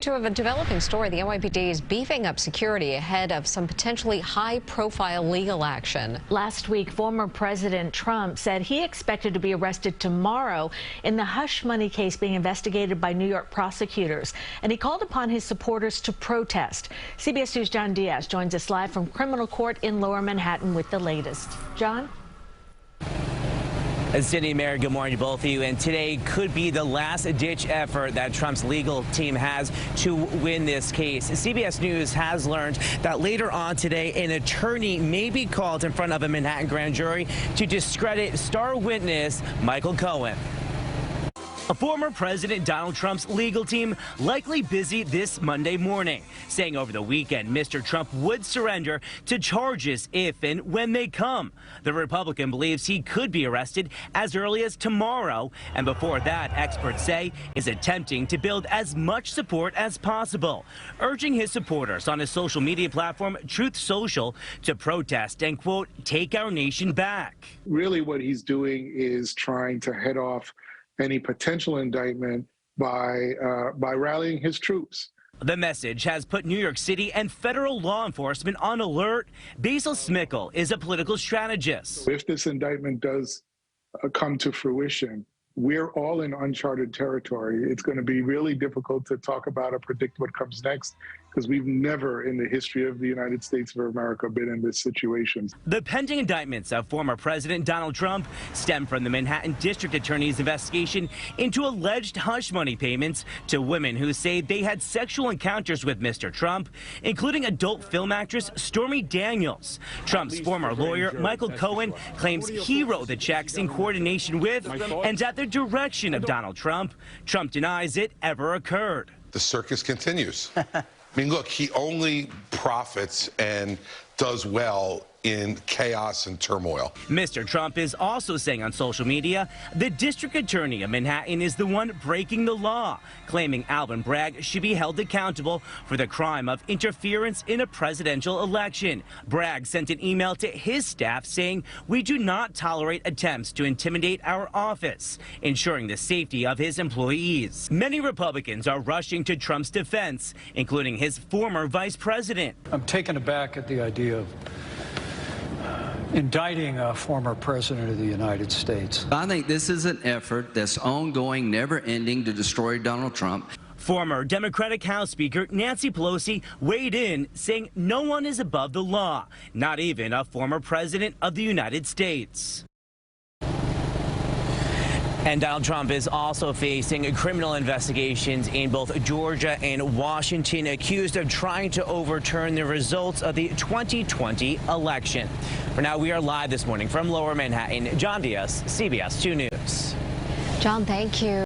To a developing story, the NYPD is beefing up security ahead of some potentially high-profile legal action. Last week, former President Trump said he expected to be arrested tomorrow in the hush money case being investigated by New York prosecutors. And he called upon his supporters to protest. CBS News' John Diaz joins us live from criminal court in Lower Manhattan with the latest. John? Cindy and Mary, good morning to both of you. And today could be the last-ditch effort that Trump's legal team has to win this case. CBS News has learned that later on today, an attorney may be called in front of a Manhattan grand jury to discredit star witness Michael Cohen. A former President Donald Trump's legal team likely busy this Monday morning, saying over the weekend Mr. Trump would surrender to charges if and when they come. The Republican believes he could be arrested as early as tomorrow, and before that, experts say, is attempting to build as much support as possible, urging his supporters on his social media platform, Truth Social, to protest and, quote, take our nation back. Really what he's doing is trying to head off any potential indictment by rallying his troops. The message has put New York City and federal law enforcement on alert. Basil Smikle is a political strategist. If this indictment does come to fruition, we're all in uncharted territory. It's going to be really difficult to talk about or predict what comes next, because we've never in the history of the United States of America been in this situation. The pending indictments of former President Donald Trump stem from the Manhattan District Attorney's investigation into alleged hush money payments to women who say they had sexual encounters with Mr. Trump, including adult film actress Stormy Daniels. Trump's former lawyer, Michael Cohen, claims he wrote the checks in coordination with and at the direction of Donald Trump. Trump denies it ever occurred. The circus continues. I mean, look, he only profits and does well in chaos and turmoil. Mr. Trump is also saying on social media the district attorney of Manhattan is the one breaking the law, claiming Alvin Bragg should be held accountable for the crime of interference in a presidential election. Bragg sent an email to his staff saying, "We do not tolerate attempts to intimidate our office," ensuring the safety of his employees. Many Republicans are rushing to Trump's defense, including his former vice president. I'm taken aback at the idea of indicting a former president of the United States. I think this is an effort that's ongoing, never-ending, to destroy Donald Trump. Former Democratic House Speaker Nancy Pelosi weighed in, saying no one is above the law, not even a former president of the United States. And Donald Trump is also facing criminal investigations in both Georgia and Washington, accused of trying to overturn the results of the 2020 election. For now, we are live this morning from Lower Manhattan. John Diaz, CBS 2 News. John, thank you.